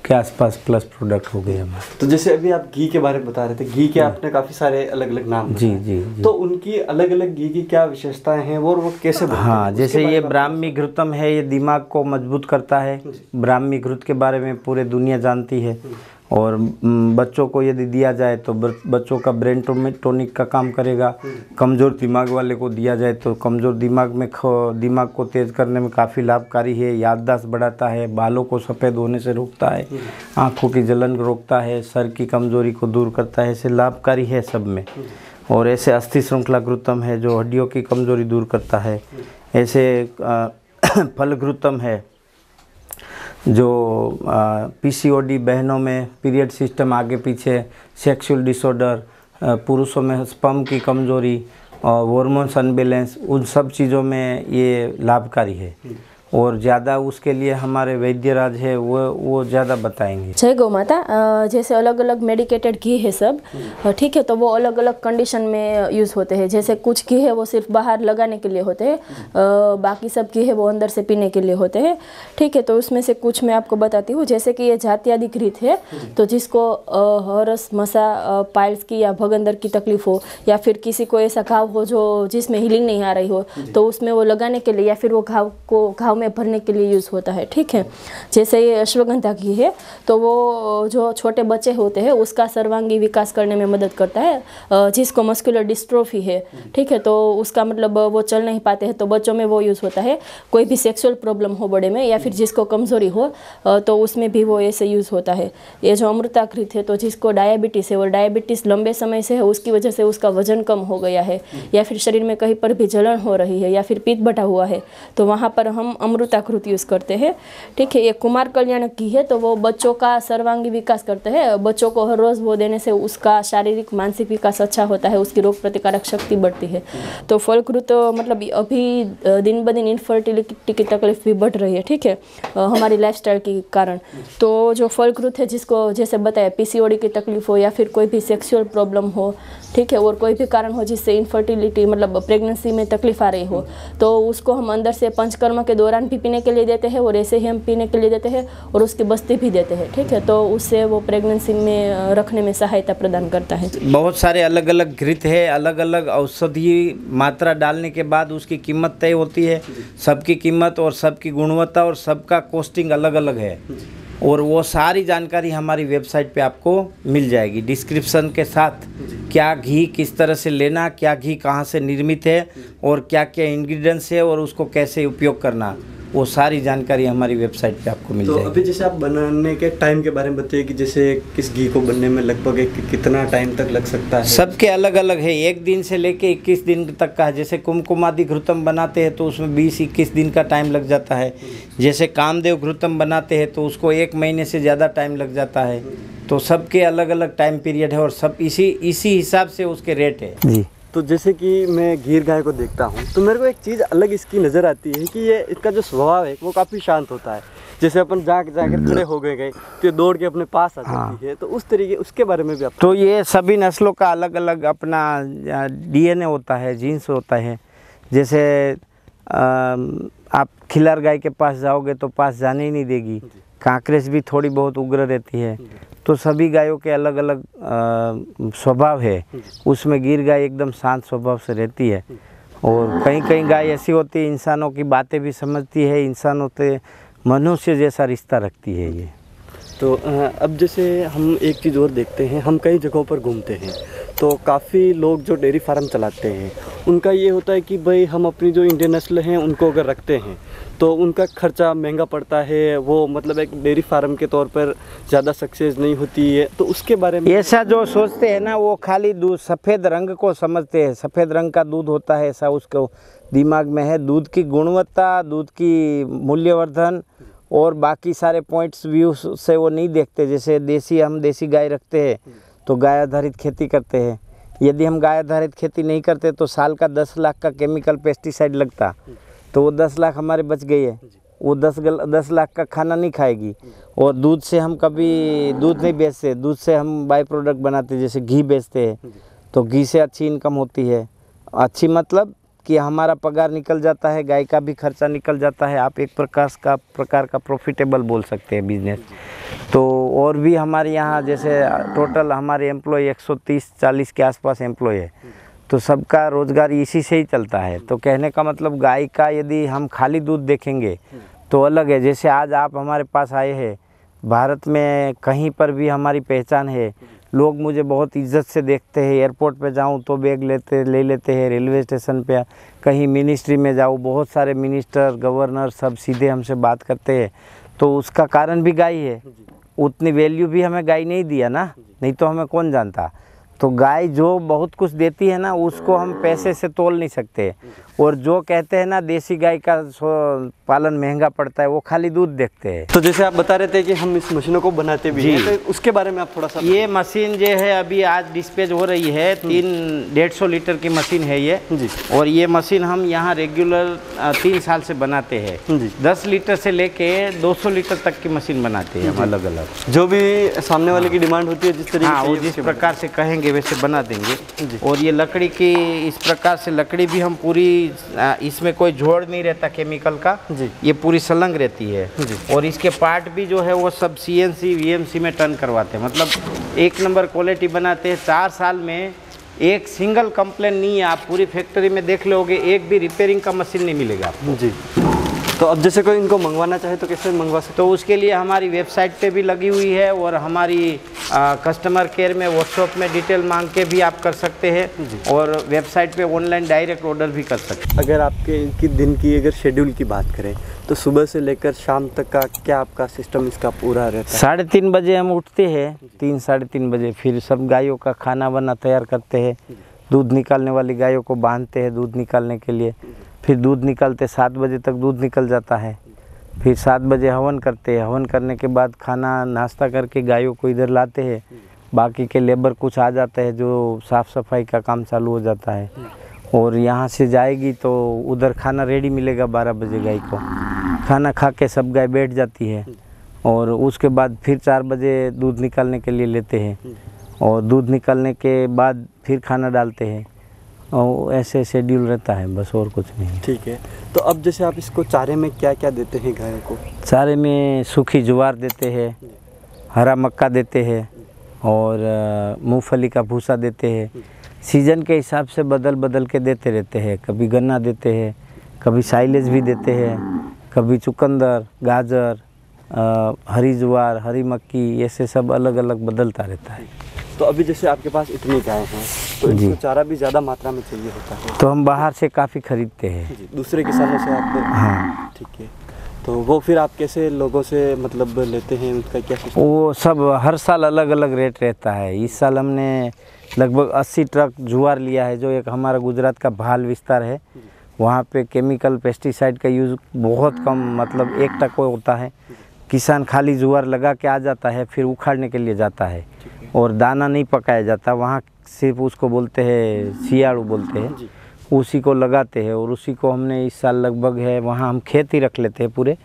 के आसपास प्लस प्रोडक्ट हो गए हमारे। तो जैसे अभी आप घी के बारे में बता रहे थे, घी के आपने काफ़ी सारे अलग अलग नाम जी, जी जी। तो उनकी अलग अलग घी की क्या विशेषताएं हैं और वो कैसे बनते हैं? हाँ, जैसे ये ब्राह्मी घृतम है, ये दिमाग को मजबूत करता है। ब्राह्मी घृत के बारे में पूरे दुनिया जानती है। और बच्चों को यदि दिया जाए तो बच्चों का ब्रेन टोनिक का काम करेगा। कमज़ोर दिमाग वाले को दिया जाए तो कमज़ोर दिमाग को तेज़ करने में काफ़ी लाभकारी है। याददाश्त बढ़ाता है, बालों को सफ़ेद होने से रोकता है, आँखों की जलन रोकता है, सर की कमज़ोरी को दूर करता है, ऐसे लाभकारी है सब में। और ऐसे अस्थि श्रृंखला घृतम है जो हड्डियों की कमज़ोरी दूर करता है। ऐसे फल घृतम है जो पीसीओडी बहनों में पीरियड सिस्टम आगे पीछे, सेक्सुअल डिसऑर्डर, पुरुषों में स्पर्म की कमज़ोरी और हार्मोन्स अनबैलेंस, उन सब चीज़ों में ये लाभकारी है। और ज़्यादा उसके लिए हमारे वैद्यराज है वो ज़्यादा बताएंगे। जय गौ माता। जैसे अलग अलग मेडिकेटेड घी है सब, ठीक है, तो वो अलग अलग कंडीशन में यूज़ होते हैं। जैसे कुछ घी है वो सिर्फ बाहर लगाने के लिए होते हैं, बाकी सब घी है वो अंदर से पीने के लिए होते हैं, ठीक है। तो उसमें से कुछ मैं आपको बताती हूँ। जैसे कि ये जात्यादि घृत है, तो जिसको हरस, मसा, पाइल्स की या भगंदर की तकलीफ हो, या फिर किसी को ऐसा घाव हो जो जिसमें हीलिंग नहीं आ रही हो, तो उसमें वो लगाने के लिए या फिर वो घाव में भरने के लिए यूज़ होता है, ठीक है। जैसे ये अश्वगंधा घी है, तो वो जो छोटे बच्चे होते हैं उसका सर्वांगी विकास करने में मदद करता है। जिसको मस्कुलर डिस्ट्रोफी है, ठीक है, तो उसका मतलब वो चल नहीं पाते हैं, तो बच्चों में वो यूज़ होता है। कोई भी सेक्सुअल प्रॉब्लम हो बड़े में, या फिर जिसको कमज़ोरी हो, तो उसमें भी वो ऐसे यूज़ होता है। ये जो अमृता घृत है, तो जिसको डायबिटीज़ है और डायबिटीज़ लंबे समय से है, उसकी वजह से उसका वजन कम हो गया है, या फिर शरीर में कहीं पर भी जलन हो रही है, या फिर पित्त बढ़ा हुआ है, तो वहाँ पर हम अमृता घृत यूज़ करते हैं, ठीक है। ये कुमार कल्याण घी है, तो वो बच्चों का सर्वांगी विकास करते हैं। बच्चों को हर रोज़ वो देने से उसका शारीरिक मानसिक विकास अच्छा होता है, उसकी रोग प्रतिकारक शक्ति बढ़ती है। तो फल घृत मतलब अभी दिन ब दिन इनफर्टिलिटी की तकलीफ भी बढ़ रही है, ठीक है, हमारी लाइफस्टाइल के कारण। तो जो फल घृत है, जिसको जैसे बताया पीसीओडी की तकलीफ हो, या फिर कोई भी सेक्सुअल प्रॉब्लम हो, ठीक है, और कोई भी कारण हो जिससे इनफर्टिलिटी मतलब प्रेगनेंसी में तकलीफ आ रही हो, तो उसको हम अंदर से पंचकर्म के दौरान भी पीने के लिए देते हैं, और ऐसे ही हम पीने के लिए देते हैं, और उसकी बस्ती भी देते हैं, ठीक है। तो उससे वो प्रेगनेंसी में रखने में सहायता प्रदान करता है। बहुत सारे अलग अलग घृत है, अलग अलग औषधीय मात्रा डालने के बाद उसकी कीमत तय होती है। सबकी कीमत और सबकी गुणवत्ता और सबका कॉस्टिंग अलग अलग है, और वो सारी जानकारी हमारी वेबसाइट पे आपको मिल जाएगी डिस्क्रिप्शन के साथ। क्या घी किस तरह से लेना, क्या घी कहाँ से निर्मित है, और क्या क्या इंग्रेडिएंट्स है, और उसको कैसे उपयोग करना, वो सारी जानकारी हमारी वेबसाइट पे आपको मिल जाएगी। तो अभी जैसे आप बनाने के टाइम के बारे में बताइए कि जैसे किस घी को बनने में लगभग कितना टाइम तक लग सकता है? सबके अलग अलग है, 1 दिन से लेके 21 दिन तक का है। जैसे कुमकुमादि घृतम बनाते हैं तो उसमें 20-21 दिन का टाइम लग जाता है। जैसे कामदेव घृतम बनाते हैं तो उसको 1 महीने से ज़्यादा टाइम लग जाता है। तो सबके अलग अलग टाइम पीरियड है, और सब इसी हिसाब से उसके रेट है जी। तो जैसे कि मैं गीर गाय को देखता हूँ, तो मेरे को एक चीज़ अलग इसकी नज़र आती है कि ये इसका जो स्वभाव है वो काफ़ी शांत होता है। जैसे अपन जाकर खड़े हो गए तो ये दौड़ के अपने पास आ जाती है, तो उस तरीके उसके बारे में भी आप। तो ये सभी नस्लों का अलग अलग अपना डीएनए होता है, जीन्स होता है। जैसे आप खिलार गाय के पास जाओगे तो पास जाने ही नहीं देगी, कांकरेज भी थोड़ी बहुत उग्र रहती है। तो सभी गायों के अलग अलग स्वभाव है। उसमें गिर गाय एकदम शांत स्वभाव से रहती है, और कई गाय ऐसी होती है इंसानों की बातें भी समझती है, इंसानों से मनुष्य जैसा रिश्ता रखती है ये। तो अब जैसे हम एक चीज़ और देखते हैं, हम कई जगहों पर घूमते हैं तो काफ़ी लोग जो डेयरी फार्म चलाते हैं उनका ये होता है कि भाई हम अपनी जो इंडियन नस्ल हैं उनको अगर रखते हैं तो उनका खर्चा महंगा पड़ता है, वो मतलब एक डेयरी फार्म के तौर पर ज़्यादा सक्सेस नहीं होती है। तो उसके बारे में ऐसा जो सोचते हैं ना, वो खाली दूध सफ़ेद रंग को समझते हैं। सफ़ेद रंग का दूध होता है ऐसा उसको दिमाग में है। दूध की गुणवत्ता, दूध की मूल्यवर्धन और बाकी सारे पॉइंट्स व्यू से वो नहीं देखते। जैसे हम देसी गाय रखते हैं तो गाय आधारित खेती करते हैं। यदि हम गाय आधारित खेती नहीं करते तो साल का 10 लाख का केमिकल पेस्टिसाइड लगता, तो वो 10 लाख हमारे बच गई है। वो 10 लाख का खाना नहीं खाएगी। और दूध से हम कभी दूध नहीं बेचते, दूध से हम बाई प्रोडक्ट बनाते, जैसे घी बेचते हैं, तो घी से अच्छी इनकम होती है। अच्छी मतलब कि हमारा पगार निकल जाता है, गाय का भी खर्चा निकल जाता है। आप एक प्रकार का प्रॉफिटेबल बोल सकते हैं बिजनेस। तो और भी हमारे यहाँ जैसे टोटल हमारे एम्प्लॉय 130-140 के आसपास एम्प्लॉय है, तो सबका रोज़गार इसी से ही चलता है। तो कहने का मतलब गाय का यदि हम खाली दूध देखेंगे तो अलग है। जैसे आज आप हमारे पास आए हैं, भारत में कहीं पर भी हमारी पहचान है। लोग मुझे बहुत इज्जत से देखते हैं। एयरपोर्ट पे जाऊं तो बैग ले लेते हैं। रेलवे स्टेशन पे कहीं मिनिस्ट्री में जाऊं, बहुत सारे मिनिस्टर, गवर्नर सब सीधे हमसे बात करते हैं। तो उसका कारण भी गाय है। उतनी वैल्यू भी हमें गाय नहीं दिया ना, नहीं तो हमें कौन जानता। तो गाय जो बहुत कुछ देती है ना, उसको हम पैसे से तोल नहीं सकते। और जो कहते हैं ना देसी गाय का पालन महंगा पड़ता है, वो खाली दूध देखते हैं। तो जैसे आप बता रहे थे कि हम इस मशीनों को बनाते भी हैं, तो उसके बारे में आप थोड़ा सा। ये मशीन जो है अभी आज डिस्पैच हो रही है, 150 लीटर की मशीन है ये जी। और ये मशीन हम यहाँ रेगुलर 3 साल से बनाते हैं जी। 10 लीटर से लेके 200 लीटर तक की मशीन बनाते हैं हम अलग अलग। जो भी सामने वाले की डिमांड होती है, जिस तरीके हाँ, से वो ये जिस उसके प्रकार से कहेंगे वैसे बना देंगे। और ये लकड़ी की इस प्रकार से लकड़ी भी हम पूरी, इसमें कोई जोड़ नहीं रहता केमिकल का जी। ये पूरी सलंग रहती है। और इसके पार्ट भी जो है वो सब CNC VMC में टर्न करवाते हैं, मतलब 1 नंबर क्वालिटी बनाते हैं। 4 साल में एक सिंगल कंप्लेन नहीं है। आप पूरी फैक्ट्री में देख लोगे, एक भी रिपेयरिंग का मशीन नहीं मिलेगा आपको। जी। तो अब जैसे कोई इनको मंगवाना चाहे तो कैसे मंगवा सकते? तो उसके लिए हमारी वेबसाइट पे भी लगी हुई है और हमारी कस्टमर केयर में व्हाट्सएप में डिटेल मांग के भी आप कर सकते हैं और वेबसाइट पे ऑनलाइन डायरेक्ट ऑर्डर भी कर सकते हैं। अगर आपके इनकी दिन की अगर शेड्यूल की बात करें तो सुबह से लेकर शाम तक का क्या आपका सिस्टम इसका पूरा रहता है? 3:30 बजे हम उठते हैं, 3 साढ़े 3 बजे। फिर सब गायों का खाना वाना तैयार करते हैं, दूध निकालने वाली गायों को बांधते हैं दूध निकालने के लिए। फिर दूध निकालते 7 बजे तक दूध निकल जाता है। फिर 7 बजे हवन करते हैं, हवन करने के बाद खाना नाश्ता करके गायों को इधर लाते हैं। बाकी के लेबर कुछ आ जाते हैं, जो साफ़ सफाई का काम चालू हो जाता है। और यहाँ से जाएगी तो उधर खाना रेडी मिलेगा 12 बजे गाय को। खाना खा के सब गाय बैठ जाती है और उसके बाद फिर 4 बजे दूध निकालने के लिए लेते हैं और दूध निकालने के बाद फिर खाना डालते हैं और ऐसे शेड्यूल रहता है, बस और कुछ नहीं। ठीक है। तो अब जैसे आप इसको चारे में क्या क्या देते हैं गायों को? चारे में सूखी ज्वार देते हैं, हरा मक्का देते हैं और मूंगफली का भूसा देते हैं। सीजन के हिसाब से बदल बदल के देते रहते हैं। कभी गन्ना देते हैं, कभी साइलेज भी देते हैं, कभी चुकंदर, गाजर, हरी ज्वार, हरी मक्की, ऐसे सब अलग अलग बदलता रहता है। तो अभी जैसे आपके पास इतनी गाय हैं तो इनको चारा भी ज़्यादा मात्रा में चाहिए होता है, तो हम बाहर से काफ़ी खरीदते हैं। जी, दूसरे किसानों से आप? हाँ। ठीक है। तो वो फिर आप कैसे लोगों से मतलब लेते हैं, उनका क्या सिस्टम? वो सब हर साल अलग अलग रेट रहता है। इस साल हमने लगभग 80 ट्रक ज्वार लिया है, जो एक हमारा गुजरात का भाल विस्तार है, वहाँ पे केमिकल पेस्टिसाइड का यूज़ बहुत कम, मतलब 1% होता है। किसान खाली ज्वार लगा के आ जाता है, फिर उखाड़ने के लिए जाता है और दाना नहीं पकाया जाता। वहाँ सिर्फ उसको बोलते हैं सियाड़ू बोलते हैं, उसी को लगाते हैं और उसी को हमने इस साल लगभग है, वहाँ हम खेती रख लेते हैं पूरे,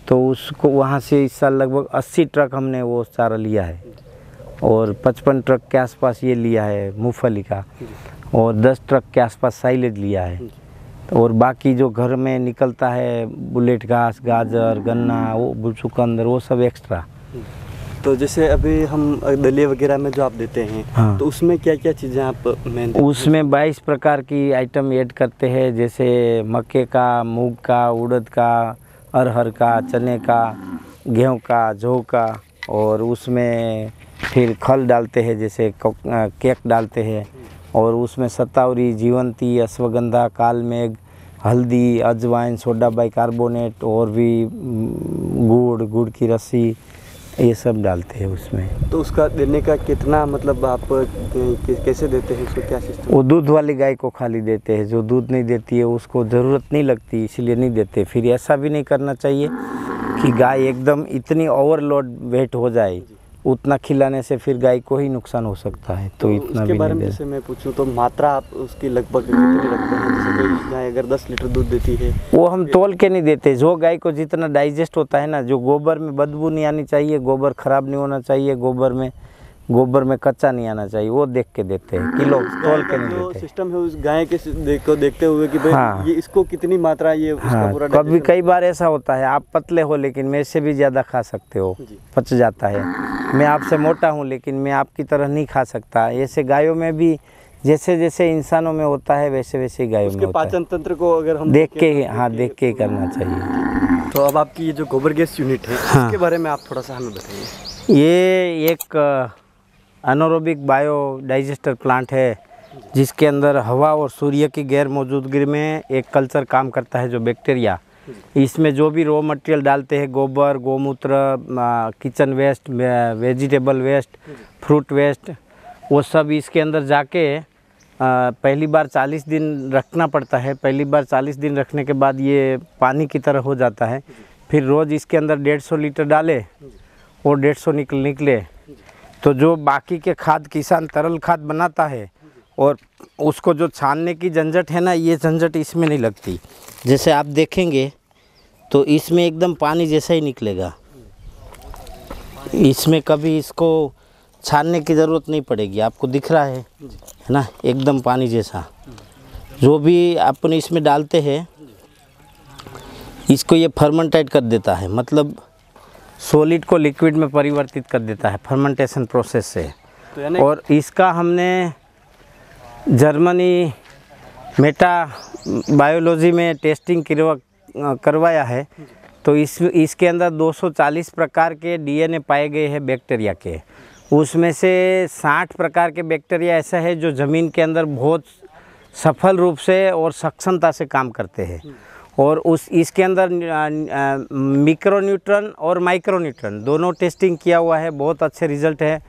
तो उसको वहाँ से इस साल लगभग 80 ट्रक हमने वो चारा लिया है और 55 ट्रक के आसपास ये लिया है मूंगफली का और 10 ट्रक के आसपास साइलेज लिया है। और बाकी जो घर में निकलता है बुलेट घास, गाजर, गन्ना, वो चुकंदर, वो सब एक्स्ट्रा। तो जैसे अभी हम दलिया वगैरह में जो आप देते हैं, हाँ। तो उसमें क्या क्या चीज़ें आप उसमें 22 प्रकार की आइटम ऐड करते हैं, जैसे मक्के का, मूंग का, उड़द का, अरहर का, चने का, गेहूं का, जौ का, और उसमें फिर खल डालते हैं, जैसे केक डालते हैं और उसमें सतावरी, जीवंती, अश्वगंधा, कालमेघ, हल्दी, अजवाइन, सोडा बाइकार्बोनेट और भी गुड़ की रस्सी, ये सब डालते हैं उसमें। तो उसका देने का कितना, मतलब आप कैसे देते हैं, उसको क्या सिस्टम? वो दूध वाली गाय को खाली देते हैं, जो दूध नहीं देती है उसको ज़रूरत नहीं लगती, इसलिए नहीं देते। फिर ऐसा भी नहीं करना चाहिए कि गाय एकदम इतनी ओवरलोड वेट हो जाए, उतना खिलाने से फिर गाय को ही नुकसान हो सकता है। तो इतना उसके भी बारे नहीं में दे। जैसे मैं पूछूं तो मात्रा आप उसकी लगभग कितनी रखते हैं? जैसे कोई गाय अगर 10 लीटर दूध देती है, वो हम तोल के नहीं देते। जो गाय को जितना डाइजेस्ट होता है ना, जो गोबर में बदबू नहीं आनी चाहिए, गोबर खराब नहीं होना चाहिए, गोबर में कच्चा नहीं आना चाहिए, वो देख के देते हैं। किलो तोल के नहीं देते। सिस्टम है उस गाय के को देखते हुए कि भाई हाँ। ये इसको कितनी मात्रा, ये उसका हाँ, पूरा कभी कई बार ऐसा होता है, आप पतले हो लेकिन मेरे से भी ज़्यादा खा सकते हो, पच जाता है। मैं आपसे मोटा हूँ लेकिन मैं आपकी तरह नहीं खा सकता। ऐसे गायों में भी जैसे जैसे इंसानों में होता है वैसे वैसे गायों में होता है। पाचन तंत्र को अगर हम देख के ही, हाँ, देख के ही करना चाहिए। तो अब आपकी ये जो गोबर गैस यूनिट है, हाँ। इसके बारे में आप थोड़ा सा हमें बताइए। ये एक अनोरोबिक बायो डाइजेस्टर प्लांट है, जिसके अंदर हवा और सूर्य की गैर मौजूदगी में एक कल्चर काम करता है, जो बैक्टीरिया। इसमें जो भी रॉ मटेरियल डालते हैं, गोबर, गोमूत्र, kitchen waste, vegetable waste, fruit waste, वो सब इसके अंदर जाके पहली बार 40 दिन रखना पड़ता है। पहली बार 40 दिन रखने के बाद ये पानी की तरह हो जाता है। फिर रोज़ इसके अंदर 150 लीटर डाले और 150 निकले तो जो बाकी के खाद किसान तरल खाद बनाता है और उसको जो छानने की झंझट है ना, ये झंझट इसमें नहीं लगती। जैसे आप देखेंगे तो इसमें एकदम पानी जैसा ही निकलेगा, इसमें कभी इसको छानने की ज़रूरत नहीं पड़ेगी। आपको दिख रहा है ना, एकदम पानी जैसा। जो भी अपन इसमें डालते हैं इसको ये फर्मेंटेट कर देता है, मतलब सॉलिड को लिक्विड में परिवर्तित कर देता है फर्मेंटेशन प्रोसेस से। तो और इसका हमने जर्मनी मेटा बायोलॉजी में टेस्टिंग करवाया है। तो इसके अंदर 240 प्रकार के डीएनए पाए गए हैं बैक्टीरिया के। उसमें से 60 प्रकार के बैक्टीरिया ऐसा है जो ज़मीन के अंदर बहुत सफल रूप से और सक्षमता से काम करते हैं। और इसके अंदर मिक्रोन्यूट्रन और माइक्रोन्यूट्रन दोनों टेस्टिंग किया हुआ है, बहुत अच्छे रिजल्ट है।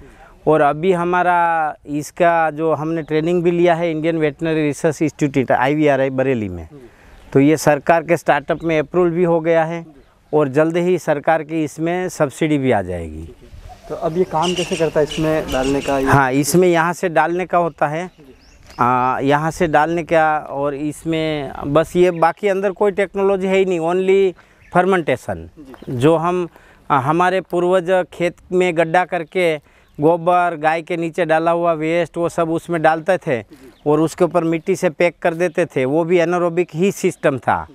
और अभी हमारा इसका जो हमने ट्रेनिंग भी लिया है Indian veterinary research institute IVRI Bareilly में, तो ये सरकार के स्टार्टअप में अप्रूवल भी हो गया है और जल्द ही सरकार की इसमें सब्सिडी भी आ जाएगी। तो अब ये काम कैसे करता है इसमें डालने का? हाँ, इसमें यहाँ से डालने का होता है, यहाँ से डालने का। और इसमें बस ये बाकी अंदर कोई टेक्नोलॉजी है ही नहीं, ओनली फर्मेंटेशन। जो हमारे पूर्वज खेत में गड्ढा करके गोबर गाय के नीचे डाला हुआ वेस्ट वो सब उसमें डालते थे और उसके ऊपर मिट्टी से पैक कर देते थे, वो भी एनारोबिक ही सिस्टम था।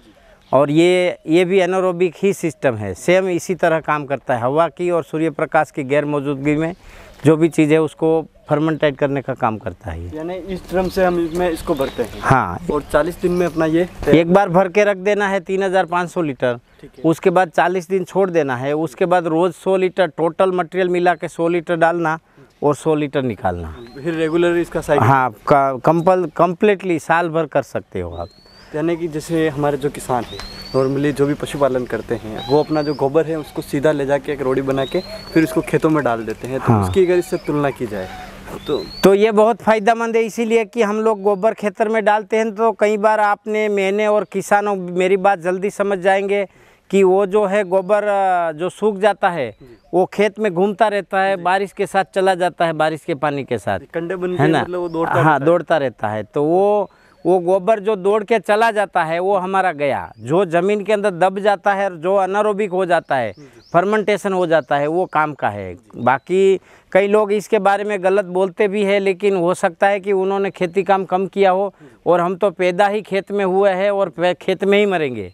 और ये भी एनारोबिक ही सिस्टम है, सेम इसी तरह काम करता है। हवा की और सूर्य प्रकाश की गैर मौजूदगी में जो भी चीज़ है उसको फर्मेंटेट करने का काम करता है। यानी इस ड्रम से हम इसमें इसको भरते हैं। हाँ, और 40 दिन में अपना ये एक बार भर के रख देना है 3500 लीटर। उसके बाद 40 दिन छोड़ देना है। उसके बाद रोज़ 100 लीटर टोटल मटेरियल मिला के 100 लीटर डालना और 100 लीटर निकालना। फिर रेगुलर इसका साइकिल? हाँ, कंप्लीटली साल भर कर सकते हो आप। यानी कि जैसे हमारे जो किसान हैं नॉर्मली जो भी पशुपालन करते हैं वो अपना जो गोबर है उसको सीधा ले जाके एक रोड़ी बना के फिर उसको खेतों में डाल देते हैं। तो हाँ। उसकी अगर इससे तुलना की जाए तो ये बहुत फ़ायदेमंद है, इसीलिए कि हम लोग गोबर खेतर में डालते हैं। तो कई बार मैंने और किसानों मेरी बात जल्दी समझ जाएंगे कि वो जो है गोबर जो सूख जाता है वो खेत में घूमता रहता है, बारिश के साथ चला जाता है, बारिश के पानी के साथ, कंडे बन है ना? मतलब वो दौड़ता हाँ, दौड़ता रहता है। तो वो गोबर जो दौड़ के चला जाता है वो हमारा गया। जो ज़मीन के अंदर दब जाता है और जो अनारोबिक हो जाता है, फर्मेंटेशन हो जाता है, वो काम का है। बाकी कई लोग इसके बारे में गलत बोलते भी है, लेकिन हो सकता है कि उन्होंने खेती काम कम किया हो और हम तो पैदा ही खेत में हुए हैं और खेत में ही मरेंगे,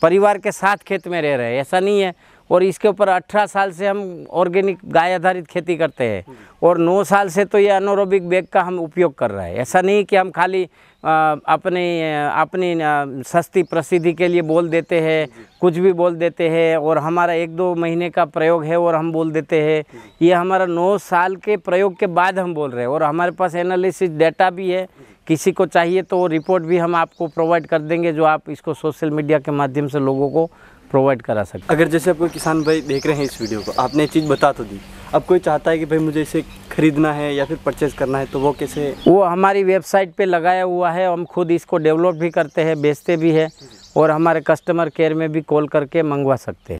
परिवार के साथ खेत में रह रहे हैं, ऐसा नहीं है। और इसके ऊपर 18 साल से हम ऑर्गेनिक गाय आधारित खेती करते हैं और 9 साल से तो ये एनारोबिक बैग का हम उपयोग कर रहे हैं। ऐसा नहीं कि हम खाली अपनी सस्ती प्रसिद्धि के लिए बोल देते हैं, कुछ भी बोल देते हैं और हमारा 1-2 महीने का प्रयोग है और हम बोल देते हैं। ये हमारा 9 साल के प्रयोग के बाद हम बोल रहे हैं और हमारे पास एनालिसिस डेटा भी है। किसी को चाहिए तो रिपोर्ट भी हम आपको प्रोवाइड कर देंगे, जो आप इसको सोशल मीडिया के माध्यम से लोगों को प्रोवाइड करा सकते हैं। अगर जैसे आपको किसान भाई देख रहे हैं इस वीडियो को, आपने ये चीज़ बता तो दी, अब कोई चाहता है कि भाई मुझे इसे खरीदना है या फिर परचेज करना है तो वो कैसे? वो हमारी वेबसाइट पे लगाया हुआ है, हम खुद इसको डेवलप भी करते हैं, बेचते भी हैं और हमारे कस्टमर केयर में भी कॉल करके मंगवा सकते हैं।